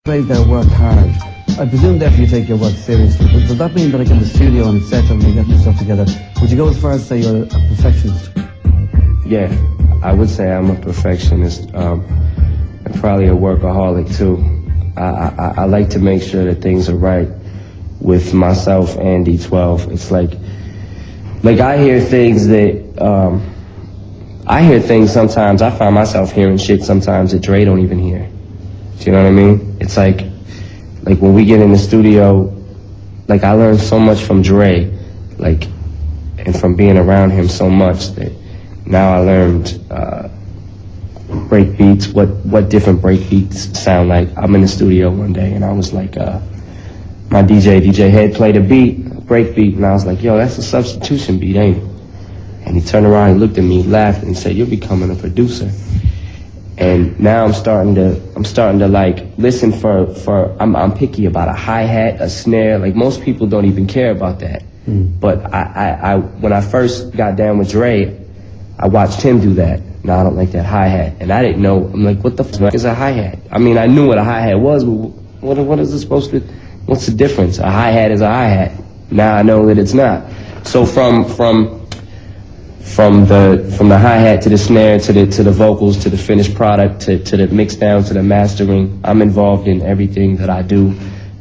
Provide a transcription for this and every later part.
Brave there worked hard. I presume therefore you take your work seriously. But does that mean that like in the studio and etc. when you get your stuff together, would you go as far as say you're a perfectionist? Yeah, I would say I'm a perfectionist. I'm probably a workaholic too. I like to make sure that things are right with myself and D12. It's like I hear things that I hear things sometimes. I find myself hearing shit sometimes that Dre don't even hear. Do you know what I mean? It's like when we get in the studio, like I learned so much from Dre, like, and from being around him so much that now I learned break beats, what different break beats sound like. I'm in the studio one day and I was like, my DJ Head played a beat, break beat, and I was like, yo, that's a substitution beat, ain't it? And he turned around and looked at me, laughed, and said, you're becoming a producer. And now I'm starting to like listen for I'm picky about a hi-hat, a snare. Like most people don't even care about that. But I when I first got down with Dre, I watched him do that. Now I don't like that hi-hat. And I didn't know, I'm like, what the fuck is a hi-hat? I mean, I knew what a hi-hat was, but what is it supposed to, what's the difference? A hi-hat is a hi-hat. Now I know that it's not. So from the hi-hat to the snare to the vocals to the finished product to the mix down to the mastering, I'm involved in everything that I do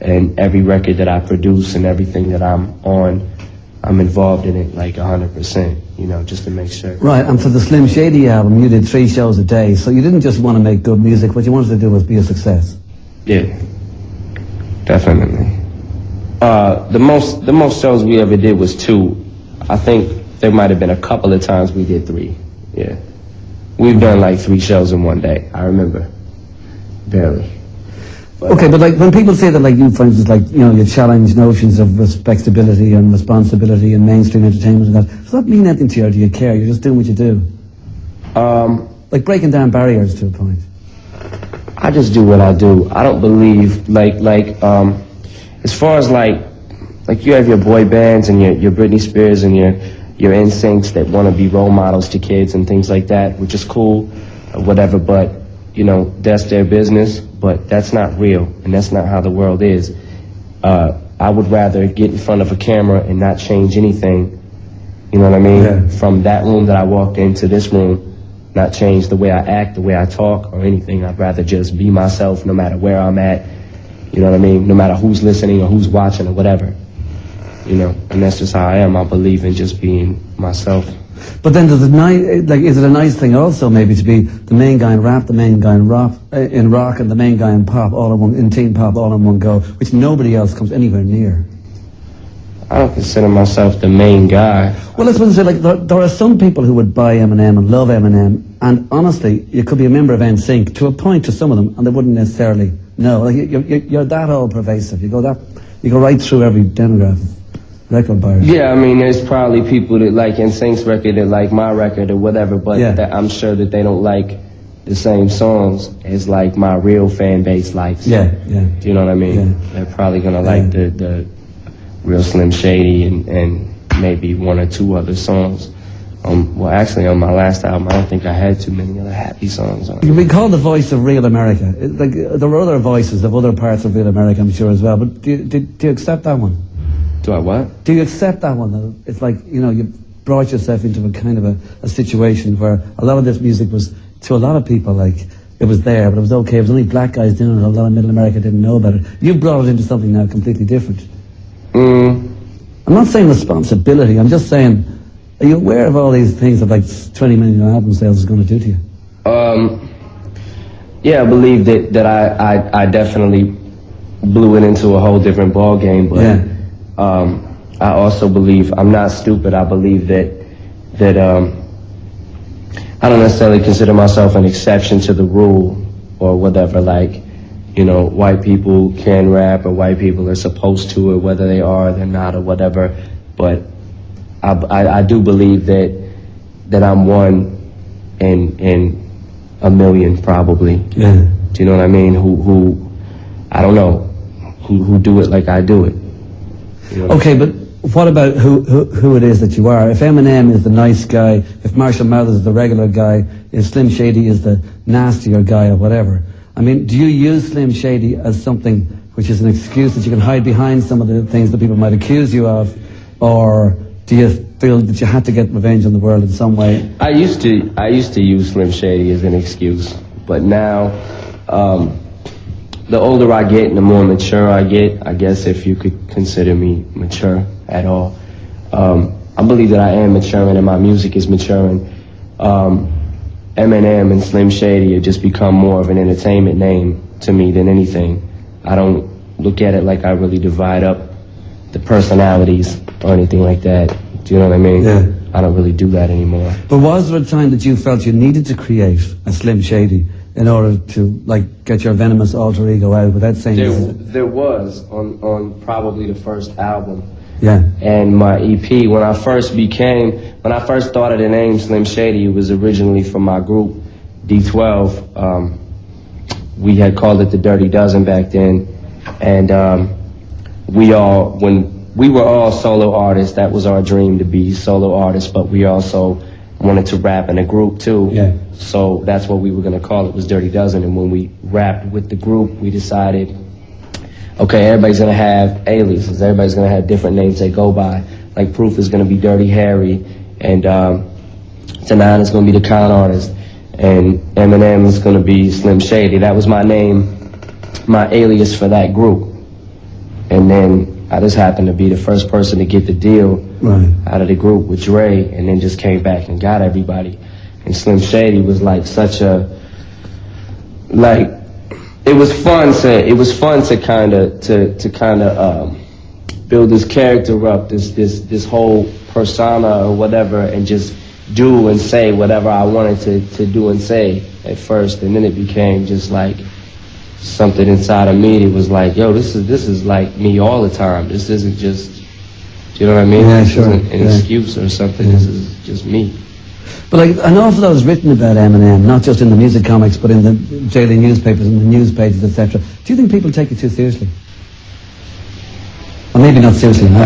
and every record that I produce and everything that I'm on. I'm involved in it like 100%, you know, just to make sure. Right, and for the Slim Shady album, you did 3 shows a day, so you didn't just want to make good music. What you wanted to do was be a success. Yeah, definitely. The most shows we ever did was 2. I think there might have been a couple of times we did 3. Yeah, we've done like 3 shows in one day. I remember, barely. But, okay, but like when people say that, like you, for instance, like you know, you challenge notions of respectability and responsibility in mainstream entertainment and that, does that mean anything to you, or do you care? You're just doing what you do. Like breaking down barriers to a point. I just do what I do. I don't believe as far as like you have your boy bands and your Britney Spears and your NSYNCs that want to be role models to kids and things like that, which is cool, or whatever, but, you know, that's their business, but that's not real, and that's not how the world is. I would rather get in front of a camera and not change anything, you know what I mean? Yeah. From that room that I walked into this room, not change the way I act, the way I talk, or anything. I'd rather just be myself no matter where I'm at, you know what I mean? No matter who's listening or who's watching or whatever. You know, and that's just how I am. I believe in just being myself. But then is it a nice thing also maybe to be the main guy in rap, the main guy in rock, and the main guy in pop, in teen pop, all in one go, which nobody else comes anywhere near? I don't consider myself the main guy. Well, that's what I say. Like there are some people who would buy Eminem and love Eminem, and honestly, you could be a member of NSYNC to a point to some of them, and they wouldn't necessarily know. Like you're that all pervasive. You go right through every demographic. Record buyers. Yeah, I mean, there's probably people that like NSYNC's record that like my record or whatever, but I'm sure that they don't like the same songs as like my real fan base likes. Yeah. Do you know what I mean? Yeah. They're probably gonna like the real Slim Shady and maybe 1 or 2 other songs. Well, actually, on my last album, I don't think I had too many other happy songs on it. You've been called the voice of real America. Like there were other voices of other parts of real America, I'm sure as well. But do you accept that one? Do I what? Do you accept that one, though? It's like, you know, you brought yourself into a kind of a situation where a lot of this music was, to a lot of people, like, it was there, but it was okay. It was only black guys doing it. A lot of middle America didn't know about it. You brought it into something now completely different. I'm not saying responsibility. I'm just saying, are you aware of all these things that, like, 20 million album sales is going to do to you? Yeah, I believe that I definitely blew it into a whole different ball game, but... Yeah. I also believe, I'm not stupid, I believe that I don't necessarily consider myself an exception to the rule or whatever, like, you know, white people can rap or white people are supposed to, or whether they are or they're not or whatever, but I do believe that I'm one in a million probably. Yeah. Do you know what I mean? Who I don't know, who do it like I do it. You know? Okay, but what about who it is that you are? If Eminem is the nice guy, if Marshall Mathers is the regular guy, if Slim Shady is the nastier guy or whatever, I mean, do you use Slim Shady as something which is an excuse that you can hide behind some of the things that people might accuse you of, or do you feel that you had to get revenge on the world in some way? I used to use Slim Shady as an excuse, but now, the older I get and the more mature I get, I guess if you could consider me mature at all, I believe that I am maturing and my music is maturing. Eminem and Slim Shady have just become more of an entertainment name to me than anything. I don't look at it like I really divide up the personalities or anything like that. Do you know what I mean? Yeah. I don't really do that anymore. But was there a time that you felt you needed to create a Slim Shady in order to, like, get your venomous alter ego out without saying There was on probably the first album. Yeah. And my EP, when I first thought of the name Slim Shady, it was originally from my group, D12. We had called it the Dirty Dozen back then. And when we were all solo artists, that was our dream, to be solo artists, but we also wanted to rap in a group too. Yeah. So that's what we were going to call it, was Dirty Dozen. And when we rapped with the group, we decided, okay, everybody's going to have aliases. Everybody's going to have different names they go by. Like Proof is going to be Dirty Harry, and Tanan is going to be the con artist, and Eminem is going to be Slim Shady. That was my name, my alias for that group. And then I just happened to be the first person to get the deal out of the group with Dre, and then just came back and got everybody. And Slim Shady was like such a, like, it was fun to kind of build this character up, this whole persona or whatever, and just do and say whatever I wanted to do and say at first, and then it became just like something inside of me that was like, yo, this is like me all the time. This isn't just, do you know what I mean? Yeah, this sure. isn't an excuse or something. Yeah. This is just me. But like an awful lot was written about Eminem, not just in the music comics, but in the daily newspapers and the news pages, etc. Do you think people take it too seriously? Or maybe not seriously, no?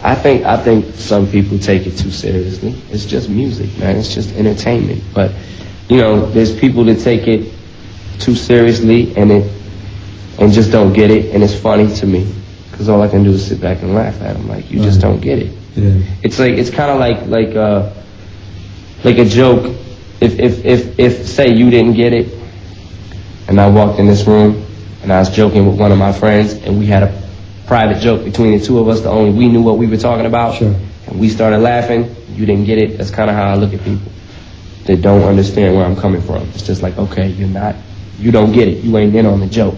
I think some people take it too seriously. It's just music, man. It's just entertainment. But, you know, there's people that take it too seriously and just don't get it, and it's funny to me, because all I can do is sit back and laugh at them. Like, you just don't get it. Yeah. It's like, it's kind of like a joke. If say you didn't get it, and I walked in this room and I was joking with one of my friends, and we had a private joke between the two of us, only we knew what we were talking about. Sure. And we started laughing, you didn't get it. That's kind of how I look at people that don't understand where I'm coming from. It's just like, okay, you don't get it. You ain't in on the joke.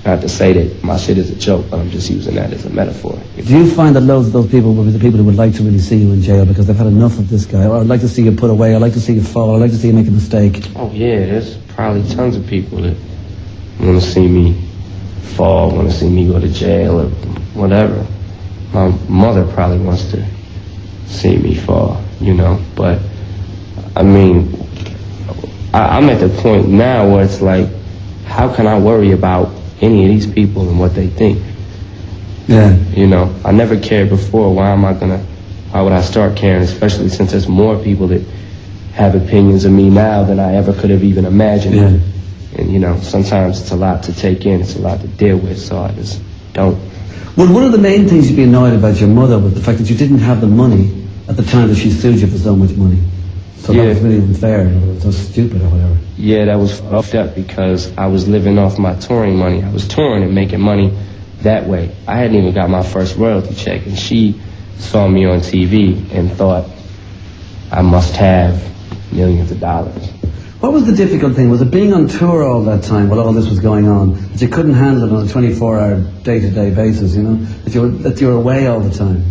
Not to say that my shit is a joke, but I'm just using that as a metaphor. Do you find that loads of those people will be the people who would like to really see you in jail because they've had enough of this guy? Or I'd like to see you put away, I'd like to see you fall, I'd like to see you make a mistake. Oh yeah, there's probably tons of people that want to see me fall, want to see me go to jail or whatever. My mother probably wants to see me fall, you know, but I mean, I'm at the point now where it's like, how can I worry about any of these people and what they think? Yeah. You know, I never cared before. Why would I start caring, especially since there's more people that have opinions of me now than I ever could have even imagined. Yeah. And, you know, sometimes it's a lot to take in, it's a lot to deal with, so I just don't. Well, one of the main things you'd be annoyed about your mother was the fact that you didn't have the money at the time that she sued you for so much money. So that was really unfair, it was stupid or whatever. Yeah, that was fucked up because I was living off my touring money. I was touring and making money that way. I hadn't even got my first royalty check, and she saw me on TV and thought I must have millions of dollars. What was the difficult thing? Was it being on tour all that time while all this was going on, that you couldn't handle it on a 24-hour day-to-day basis, you know? That you were away all the time?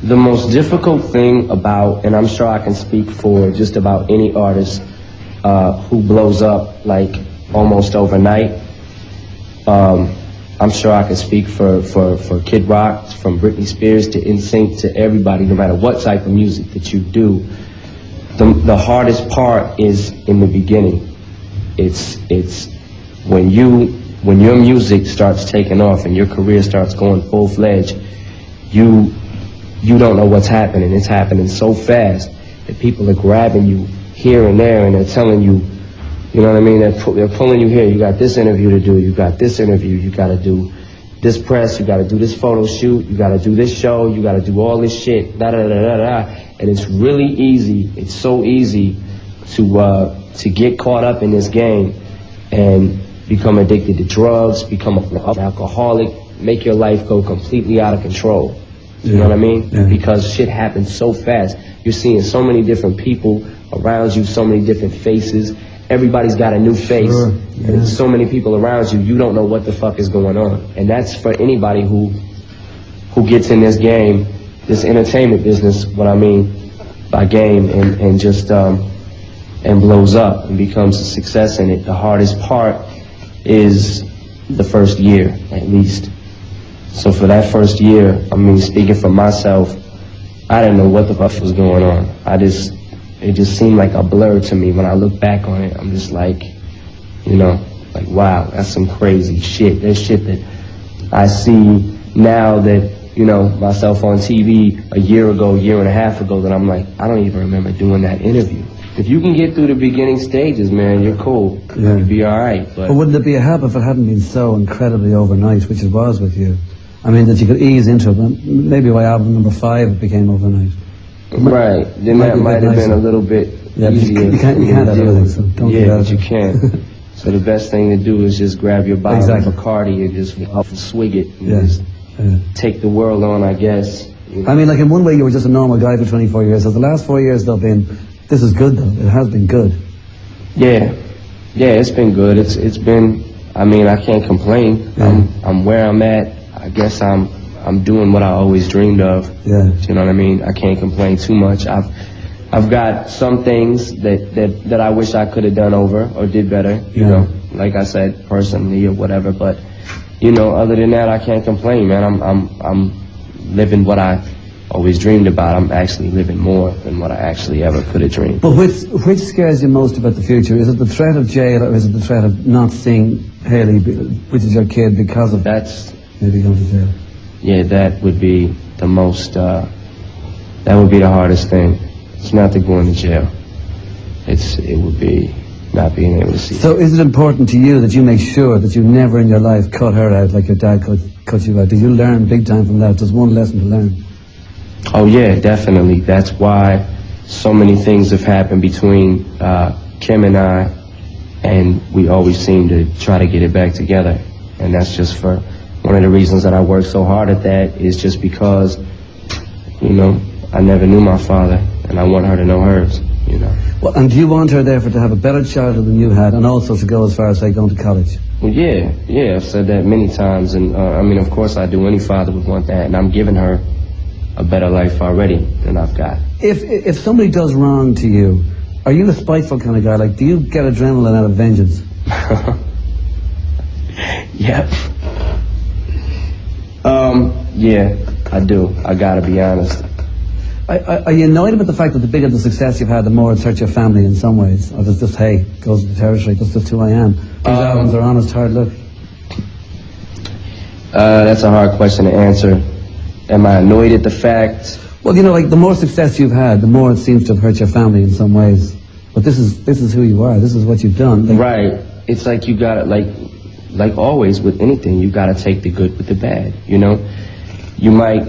The most difficult thing about, and I'm sure I can speak for just about any artist who blows up like almost overnight, I'm sure I can speak for Kid Rock, from Britney Spears to NSYNC to everybody, no matter what type of music that you do. The hardest part is in the beginning. It's when your music starts taking off and your career starts going full-fledged, you don't know what's happening. It's happening so fast that people are grabbing you here and there, and they're telling you You know what I mean? They're pulling you here. You got this interview to do. You got this interview. You got to do this press. You got to do this photo shoot. You got to do this show. You got to do all this shit. Da da da da da. And it's really easy. It's so easy to get caught up in this game and become addicted to drugs, become an alcoholic, make your life go completely out of control. You know what I mean? Yeah. Because shit happens so fast. You're seeing so many different people around you, so many different faces. Everybody's got a new face. Sure. Yeah. And there's so many people around you, you don't know what the fuck is going on. And that's for anybody who gets in this game, this entertainment business, what I mean by game, and just and blows up and becomes a success in it. The hardest part is the first year, at least. So for that first year, I mean, speaking for myself, I didn't know what the fuck was going on. It just seemed like a blur to me. When I look back on it, I'm just like, you know, like, wow, that's some crazy shit. There's shit that I see now that, you know, myself on TV a year ago, year and a half ago, that I'm like, I don't even remember doing that interview. If you can get through the beginning stages, man, you're cool. Yeah. You'll be all right. But wouldn't it be a help if it hadn't been so incredibly overnight, which it was with you? I mean, that you could ease into it. Maybe by album number 5 it became overnight. Right. Then that might have been a little bit easier. You can't have everything, so don't do that. But you can't. So the best thing to do is just grab your bottle of Bacardi and just swig it and just take the world on, I guess. You know? I mean, like, in one way you were just a normal guy for 24 years. So the last 4 years, though, this is good, though. It has been good. Yeah. Yeah, it's been good. It's been, I mean, I can't complain. Yeah. I'm where I'm at. I guess I'm doing what I always dreamed of. Yeah. You know what I mean? I can't complain too much. I've got some things that I wish I could have done over or did better, you know, like I said, personally or whatever, but you know, other than that, I can't complain, man. I'm living what I always dreamed about. I'm actually living more than what I actually ever could have dreamed. But which scares you most about the future? Is it the threat of jail, or is it the threat of not seeing Haley, which is your kid, because of maybe going to jail? Yeah, that would be the most, that would be the hardest thing. It's not to go into jail. It would be not being able to see. So is it important to you that you make sure that you never in your life cut her out like your dad cut you out? Did you learn big time from that? There's one lesson to learn. Oh yeah, definitely. That's why so many things have happened between Kim and I, and we always seem to try to get it back together. And that's just for one of the reasons that I work so hard at that, is just because, you know, I never knew my father, and I want her to know hers, you know. Well, and do you want her, therefore, to have a better childhood than you had, and also to go as far as, say, going to college? Well, yeah, I've said that many times, and I mean, of course I do. Any father would want that, and I'm giving her a better life already than I've got. If somebody does wrong to you, are you a spiteful kind of guy? Like, do you get adrenaline out of vengeance? Yep. Yeah, I do. I gotta be honest. Are you annoyed about the fact that the bigger the success you've had, the more it's hurt your family in some ways? Or does just, hey, goes with the territory, that's just who I am? These albums are honest, hard look. That's a hard question to answer. Am I annoyed at the fact? Well, you know, like, the more success you've had, the more it seems to have hurt your family in some ways. But this is who you are. This is what you've done. Like, right. It's like you gotta, like always with anything, you gotta take the good with the bad, you know? You might,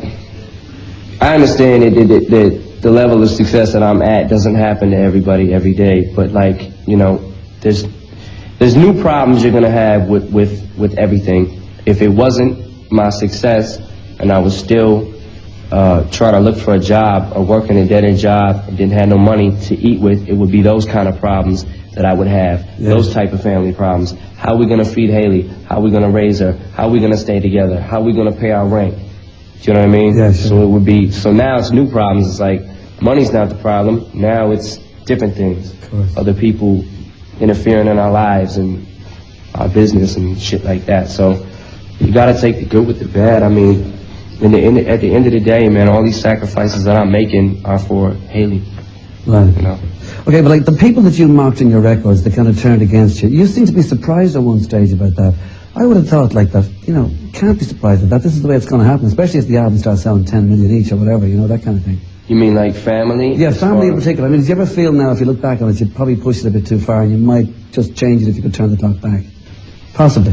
I understand that the level of success that I'm at doesn't happen to everybody every day, but like, you know, there's new problems you're gonna have with everything. If it wasn't my success and I was still trying to look for a job or working a dead-end job and didn't have no money to eat with, it would be those kind of problems that I would have, those type of family problems. How are we gonna feed Haley? How are we gonna raise her? How are we gonna stay together? How are we gonna pay our rent? Do you know what I mean? Yeah, sure. So it would be, so now it's new problems. It's like, money's not the problem. Now it's different things. Other people interfering in our lives and our business and shit like that. So you gotta take the good with the bad. I mean, at the end of the day, man, all these sacrifices that I'm making are for Haley. Right. You know? Okay, but like the people that you mocked in your records that kind of turned against you, you seem to be surprised at one stage about that. I would have thought like that, you know, can't be surprised at that. This is the way it's going to happen, especially if the album starts selling 10 million each or whatever, you know, that kind of thing. You mean like family? Yeah, family in particular. I mean, do you ever feel now, if you look back on it, you'd probably push it a bit too far and you might just change it if you could turn the clock back? Possibly.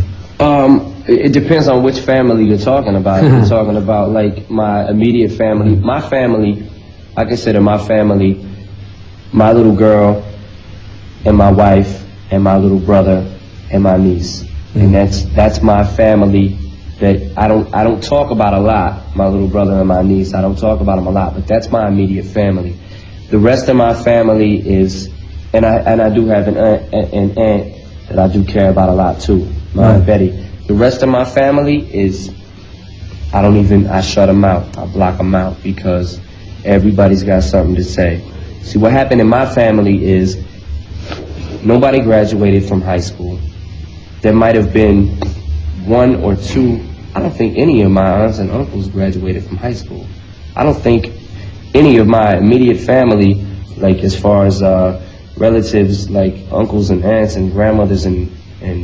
It depends on which family you're talking about. If you're talking about like my immediate family. My family, I consider my family my little girl and my wife and my little brother and my niece. And that's my family that I don't talk about a lot. My little brother and my niece, I don't talk about them a lot, but that's my immediate family. The rest of my family is, and I do have an aunt that I do care about a lot too, my Aunt Betty. The rest of my family is, I shut them out. I block them out because everybody's got something to say. See, what happened in my family is nobody graduated from high school. There might have been one or two. I don't think any of my aunts and uncles graduated from high school. I don't think any of my immediate family, like as far as relatives, like uncles and aunts and grandmothers and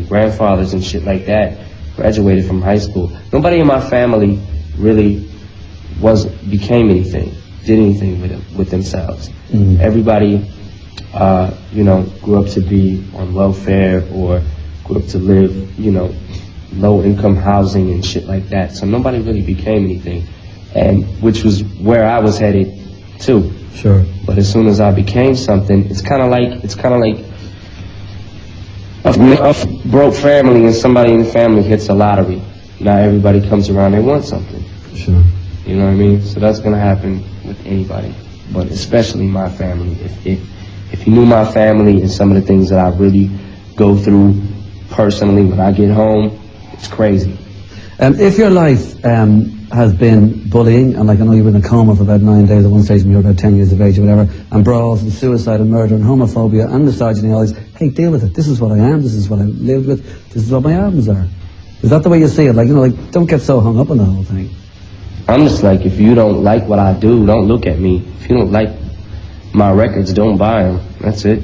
grandfathers and shit like that, graduated from high school. Nobody in my family really became anything, did anything with themselves. Everybody, grew up to be on welfare or grew up to live, low-income housing and shit like that. So nobody really became anything, and which was where I was headed too. Sure. But as soon as I became something, it's kind of like a broke family and somebody in the family hits a lottery. Now everybody comes around, they want something. Sure. You know what I mean? So that's gonna happen with anybody, but especially my family. If you knew my family and some of the things that I really go through personally when I get home, it's crazy. If your life has been bullying, and like I know you were in a coma for about 9 days at one stage when you were about 10 years of age or whatever, and brawls and suicide and murder and homophobia and misogyny, all this, hey, deal with it. This is what I am. This is what I lived with. This is what my albums are. Is that the way you see it? Like, don't get so hung up on the whole thing. I'm just like, if you don't like what I do, don't look at me. If you don't like my records, don't buy them. That's it.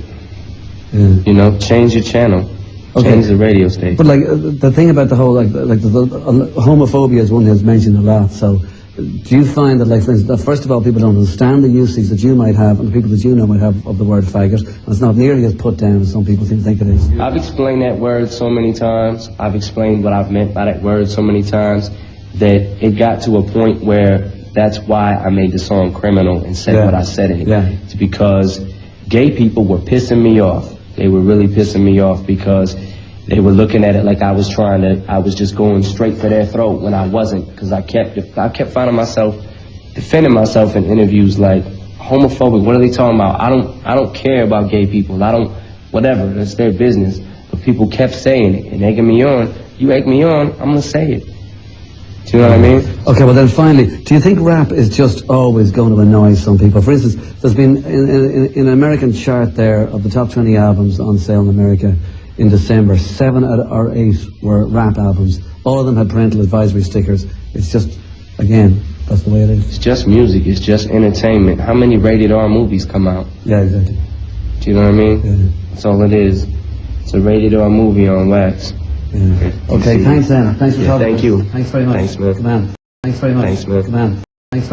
Yeah. Change your channel. Okay. Change the radio station. But like the thing about the whole the homophobia is one that's mentioned a lot. So do you find that, like, for instance, that first of all, people don't understand the usage that you might have and the people that you know might have of the word faggot, and it's not nearly as put down as some people think it is? I've explained that word so many times. I've explained what I've meant by that word so many times that it got to a point where that's why I made the song Criminal and said what I said in it. Yeah. It's because gay people were pissing me off. They were really pissing me off because they were looking at it like I was just going straight for their throat when I wasn't, because I kept finding myself defending myself in interviews like, homophobic, what are they talking about? I don't care about gay people. Whatever, that's their business. But people kept saying it and egging me on. You egg me on, I'm gonna say it. Do you know what I mean? Okay, well then finally, do you think rap is just always going to annoy some people? For instance, there's been in an American chart there of the top 20 albums on sale in America in December, 7 or 8 were rap albums. All of them had parental advisory stickers. It's just, again, that's the way it is. It's just music, it's just entertainment. How many rated R movies come out? Yeah, exactly. Do you know what I mean? Yeah. That's all it is. It's a rated R movie on wax. Yeah. Okay, thanks, Anna. Thanks for talking. Thank you. Thanks very much. Thanks, man. Come on. Thanks very much. Thanks, man. Come on.